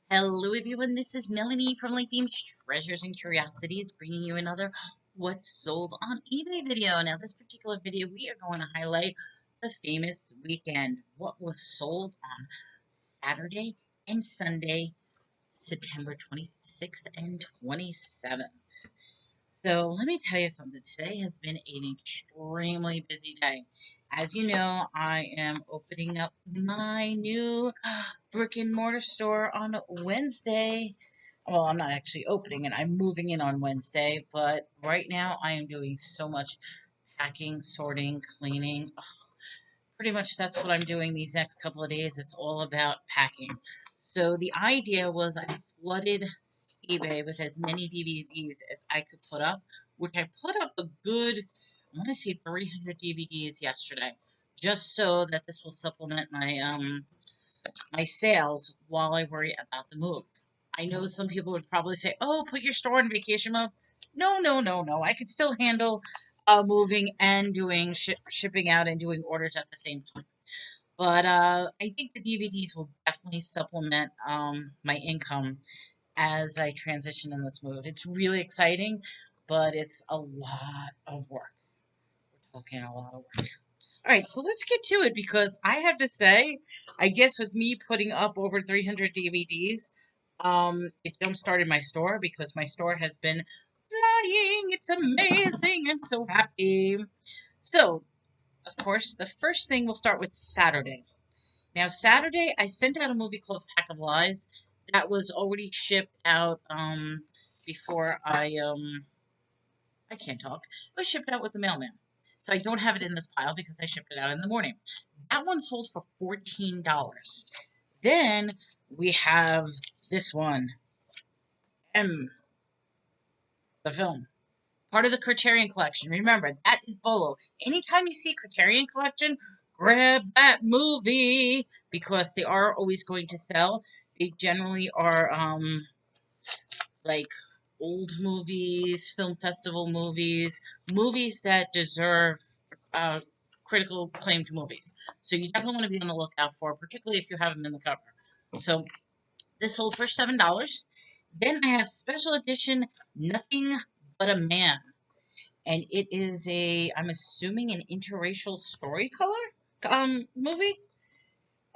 Hello, everyone. This is Melanie from Lake Beach Treasures and Curiosities, bringing you another What's Sold on eBay video. Now, this particular video, we are going to highlight the famous weekend, what was sold on Saturday and Sunday, September 26th and 27th. So let me tell you something. Today has been an extremely busy day. As you know, I am opening up my new brick and mortar store on Wednesday. Well, I'm not actually opening it. I'm moving in on Wednesday, but right now I am doing so much packing, sorting, cleaning. Pretty much that's what I'm doing these next couple of days. It's all about packing. So the idea was I flooded eBay with as many DVDs as I could put up, which I put up a good, I want to say 300 DVDs yesterday, just so that this will supplement my sales while I worry about the move. I know some people would probably say, "Oh, put your store in vacation mode." No, no, no, no. I could still handle moving and doing shipping out and doing orders at the same time. But I think the DVDs will definitely supplement my income as I transition in this move. It's really exciting, but it's a lot of work. We're talking a lot of work. All right, so let's get to it because I have to say, I guess with me putting up over 300 DVDs, it jump started my store because my store has been flying. It's amazing. I'm so happy. So, of course, the first thing we'll start with Saturday. Now, Saturday, I sent out a movie called Pack of Lies that was already shipped out before I can't talk. It was shipped out with the mailman. So I don't have it in this pile because I shipped it out in the morning. That one sold for $14. Then we have this one, M, the film. Part of the Criterion Collection. Remember, that is Bolo. Anytime you see Criterion Collection, grab that movie because they are always going to sell. They generally are like old movies, film festival movies, movies that deserve uh, critical acclaimed movies. So you definitely want to be on the lookout for, particularly if you have them in the cover. So this sold for $7. Then I have special edition Nothing But a Man, and it is I'm assuming an interracial story color movie.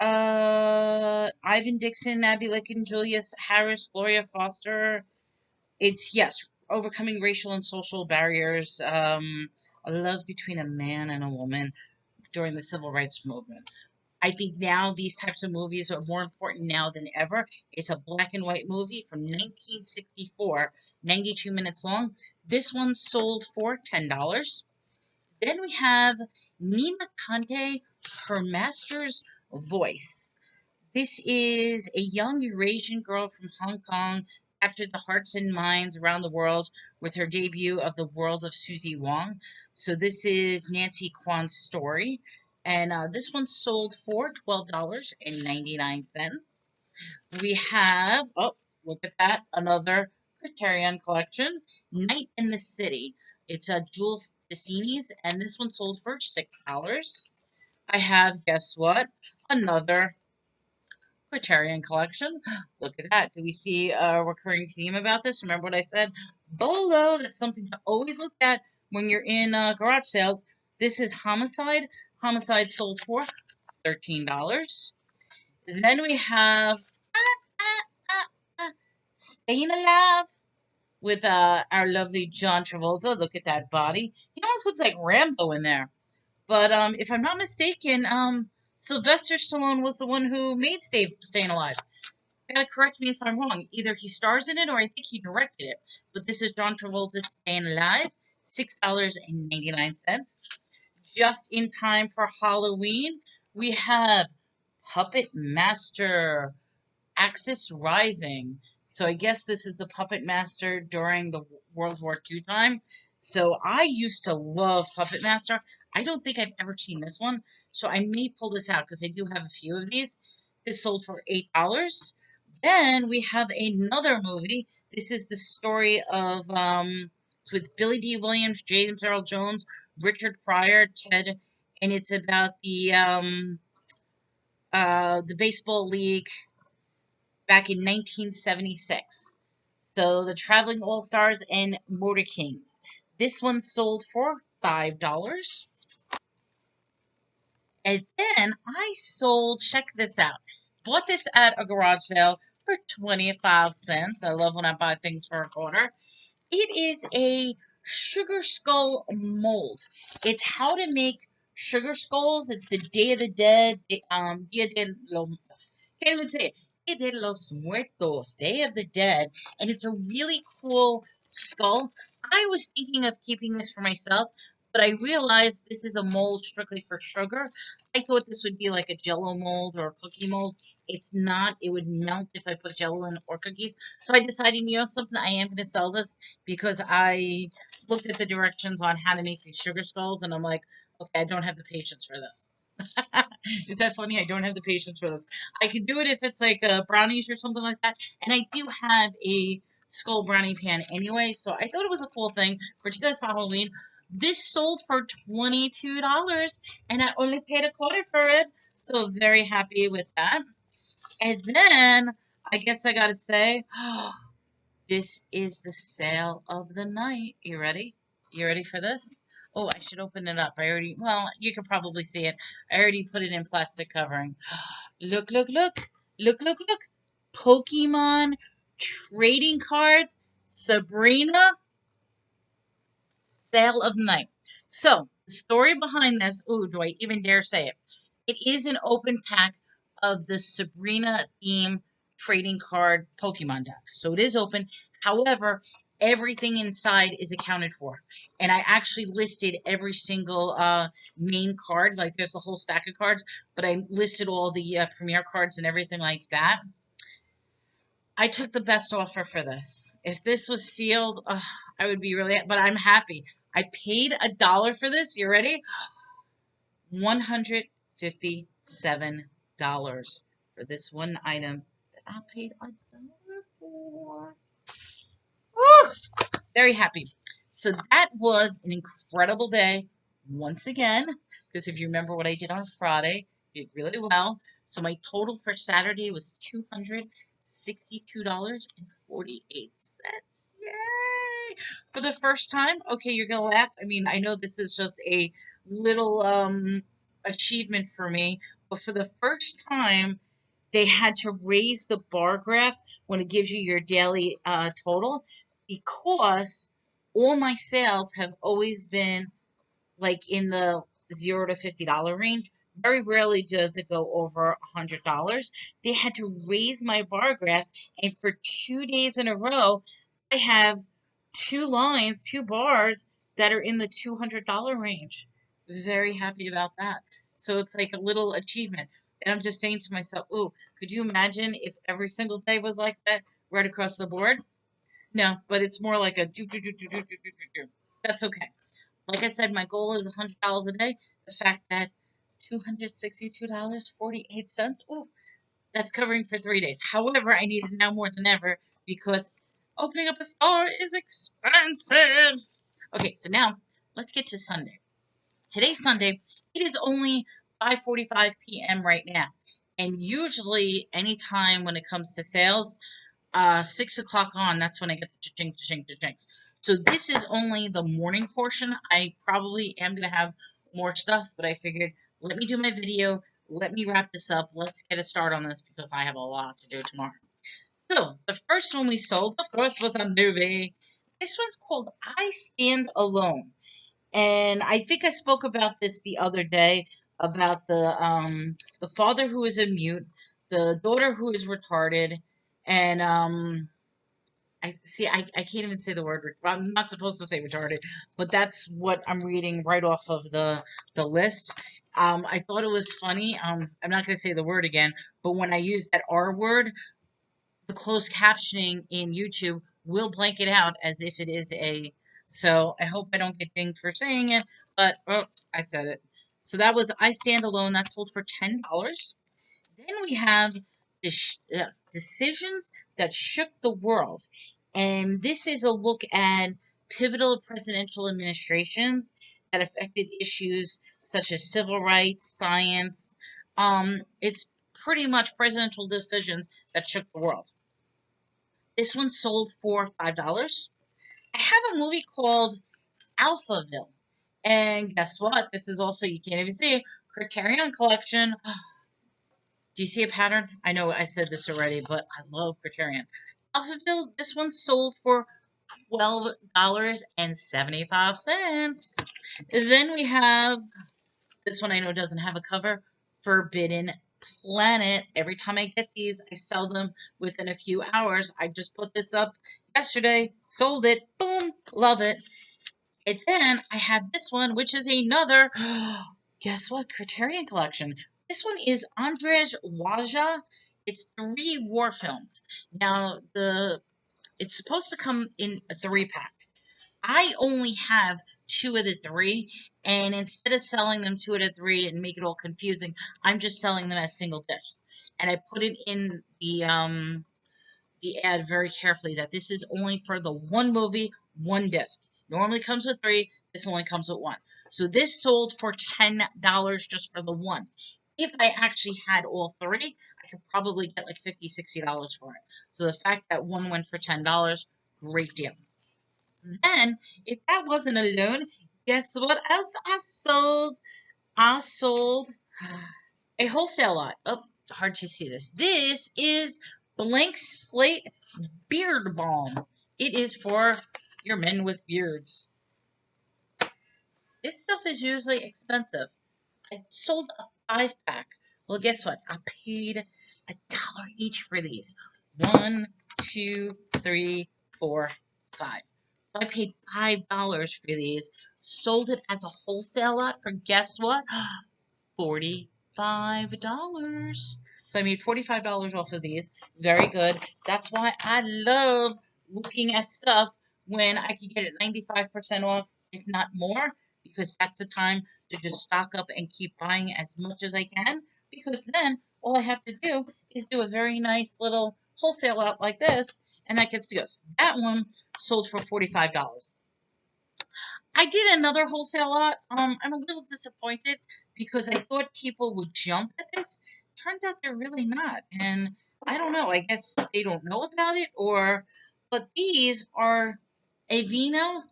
Ivan Dixon, Abby Lincoln, Julius Harris, Gloria Foster. It's, yes, overcoming racial and social barriers. A love between a man and a woman during the civil rights movement. I think now these types of movies are more important now than ever. It's a black and white movie from 1964, 92 minutes long. This one sold for $10. Then we have Nina Kante, Her Master's Voice. This is a young Eurasian girl from Hong Kong captured the hearts and minds around the world with her debut of The World of Susie Wong. So this is Nancy Kwan's story. And this one sold for $12.99. We have, oh, look at that, another Criterion Collection, Night in the City. It's a Jules Dessini's, and this one sold for $6. I have, guess what, another Criterion Collection. Look at that. Do we see a recurring theme about this? Remember what I said? Bolo, that's something to always look at when you're in garage sales. This is Homicide. Homicide sold for $13. Then we have Staying Alive with our lovely John Travolta. Look at that body. He almost looks like Rambo in there. But if I'm not mistaken, Sylvester Stallone was the one who made Staying Alive. You gotta correct me if I'm wrong. Either he stars in it or I think he directed it. But this is John Travolta Staying Alive, $6.99. Just in time for Halloween, we have Puppet Master Axis Rising. So I guess this is the Puppet Master during the World War II time. So I used to love Puppet Master. I don't think I've ever seen this one. So I may pull this out because I do have a few of these. This sold for $8. Then we have another movie. This is the story of it's with Billy D. Williams, James Earl Jones, Richard Pryor, Ted, and it's about the baseball league back in 1976. So the Traveling All-Stars and Motor Kings. This one sold for $5. And then I sold, check this out. Bought this at a garage sale for 25 cents. I love when I buy things for a quarter. It is a sugar skull mold. It's how to make sugar skulls. It's the Day of the Dead, Dia de can't even say it. Dia de los Muertos, Day of the Dead, and it's a really cool skull. I was thinking of keeping this for myself, but I realized this is a mold strictly for sugar. I thought this would be like a Jello mold or a cookie mold. It's not. It would melt if I put Jello in or cookies. So I decided, something, I am going to sell this because I looked at the directions on how to make these sugar skulls, and I'm like, okay, I don't have the patience for this. Is that funny? I don't have the patience for this. I can do it if it's like brownies or something like that. And I do have a skull brownie pan anyway, so I thought it was a cool thing, particularly for Halloween. This sold for $22, and I only paid a quarter for it, so very happy with that. And then I guess I gotta say, this is the sale of the night. You ready? You ready for this? Oh, I should open it up. Well, you can probably see it. I already put it in plastic covering. Look, look, look. Look, look, look. Pokemon trading cards. Sabrina, sale of the night. So, the story behind this, ooh, do I even dare say it? It is an open pack of the Sabrina theme trading card Pokemon deck. So it is open. However, everything inside is accounted for. And I actually listed every single main card. Like there's a whole stack of cards, but I listed all the premier cards and everything like that. I took the best offer for this. If this was sealed, I would be really, but I'm happy. I paid $1 for this. You ready? $157 for this one item that I paid $1 for. Woo! Very happy. So that was an incredible day once again, because if you remember what I did on Friday, I did really well. So my total for Saturday was $262.48. Yay! For the first time, okay, you're gonna laugh. I mean, I know this is just a little achievement for me, but for the first time, they had to raise the bar graph when it gives you your daily total because all my sales have always been like in the $0 to $50 range. Very rarely does it go over $100. They had to raise my bar graph, and for 2 days in a row, I have two lines, two bars that are in the $200 range. Very happy about that. So it's like a little achievement. And I'm just saying to myself, "Ooh, could you imagine if every single day was like that right across the board?" No, but it's more like a do do do do do do do do do. That's okay. Like I said, my goal is $100 a day. The fact that $262.48, ooh, that's covering for 3 days. However, I need it now more than ever because opening up a store is expensive. Okay, so now let's get to Sunday. Today's Sunday. It is only 5:45 p.m. right now. And usually, anytime when it comes to sales, 6 o'clock on, that's when I get the cha-ching, cha-ching, cha-chings. So this is only the morning portion. I probably am going to have more stuff, but I figured let me do my video. Let me wrap this up. Let's get a start on this because I have a lot to do tomorrow. So the first one we sold, of course, was a movie. This one's called I Stand Alone. And I think I spoke about this the other day about the father who is a mute, the daughter who is retarded, and I see. I can't even say the word. I'm not supposed to say retarded, but that's what I'm reading right off of the list. I thought it was funny. I'm not going to say the word again, but when I use that R word, the closed captioning in YouTube will blank it out as if it is a. So I hope I don't get dinged for saying it, but oh, I said it. So that was I Stand Alone. That sold for $10. Then we have decisions that shook the world. And this is a look at pivotal presidential administrations that affected issues such as civil rights, science. It's pretty much presidential decisions that shook the world. This one sold for $5. I have a movie called Alphaville. And guess what? This is also, you can't even see it, Criterion Collection. Do you see a pattern? I know I said this already, but I love Criterion. Alphaville, this one sold for $12.75. Then we have, this one I know doesn't have a cover, Forbidden Planet. Every time I get these, I sell them within a few hours. I just put this up yesterday, sold it, boom, love it. And then I have this one, which is another, guess what, Criterion Collection. This one is Andreas Laja. It's 3 war films. Now, it's supposed to come in a 3-pack. I only have 2 of the 3, and instead of selling them 2 out of 3 and make it all confusing, I'm just selling them as single discs. And I put it in the ad very carefully that this is only for the 1 movie, 1 disc. Normally comes with 3. This only comes with 1. So this sold for $10 just for the 1. If I actually had all 3, I could probably get like $50, $60 for it. So the fact that 1 went for $10, great deal. Then, if that wasn't alone, guess what else I sold? I sold a wholesale lot. Oh, hard to see this. This is Blank Slate Beard Balm. It is for your men with beards. This stuff is usually expensive. I sold a 5-pack. Well, guess what? I paid $1 each for these. 1, 2, 3, 4, 5. So I paid $5 for these. Sold it as a wholesale lot for, guess what? $45. So I made $45 off of these. Very good. That's why I love looking at stuff when I can get it 95% off, if not more, because that's the time to just stock up and keep buying as much as I can, because then all I have to do is do a very nice little wholesale out like this, and that gets to go. So that one sold for $45. I did another wholesale lot. I'm a little disappointed because I thought people would jump at this. Turns out they're really not. And I don't know. I guess they don't know about it but these are Aveeno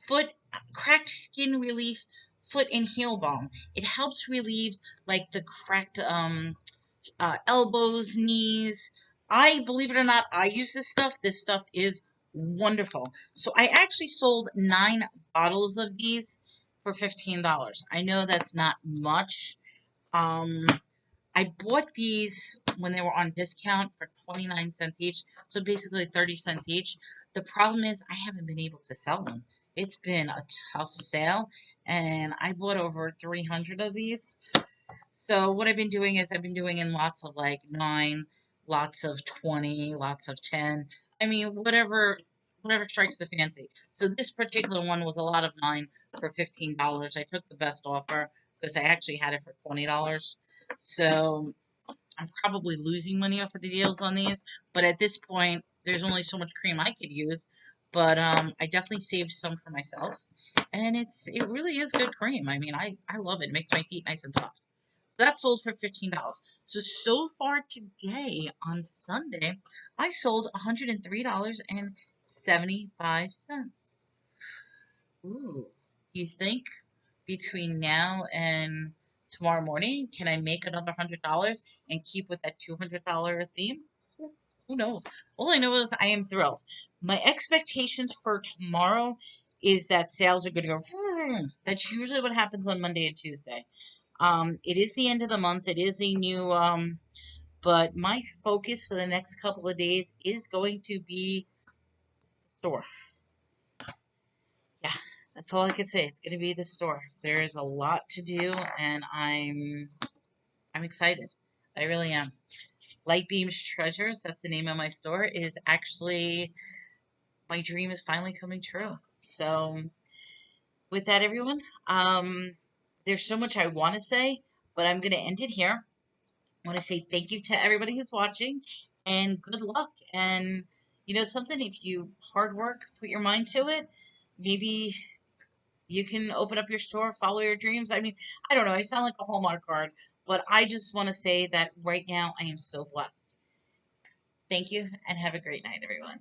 foot cracked skin relief foot and heel balm. It helps relieve like the cracked elbows, knees. I believe it or not, I use this stuff. This stuff is wonderful. So I actually sold 9 bottles of these for $15. I know that's not much. Um, I bought these when they were on discount for 29 cents each, so basically 30 cents each. The problem is I haven't been able to sell them. It's been a tough sale, and I bought over 300 of these. So what I've been doing is I've been doing in lots of like 9, lots of 20, lots of 10. I mean, whatever strikes the fancy. So this particular one was a lot of 9 for $15. I took the best offer because I actually had it for $20. So I'm probably losing money off of the deals on these, but at this point, there's only so much cream I could use. But I definitely saved some for myself, and it really is good cream. I mean, I love it. It makes my feet nice and soft. That sold for $15. So far today on Sunday, I sold $103.75. Ooh, do you think between now and tomorrow morning, can I make another $100 and keep with that $200 theme? Who knows? All I know is I am thrilled. My expectations for tomorrow is that sales are going to go. That's usually what happens on Monday and Tuesday. It is the end of the month. It is a new, but my focus for the next couple of days is going to be store. Yeah, that's all I can say. It's going to be the store. There is a lot to do, and I'm excited. I really am. Light Beams Treasures, that's the name of my store, is actually my dream is finally coming true. So with that, everyone, there's so much I want to say, but I'm going to end it here. I want to say thank you to everybody who's watching and good luck. And you know something, if you hard work, put your mind to it, maybe you can open up your store, follow your dreams. I mean, I don't know. I sound like a Hallmark card, But I just want to say that right now I am so blessed. Thank you and have a great night, everyone.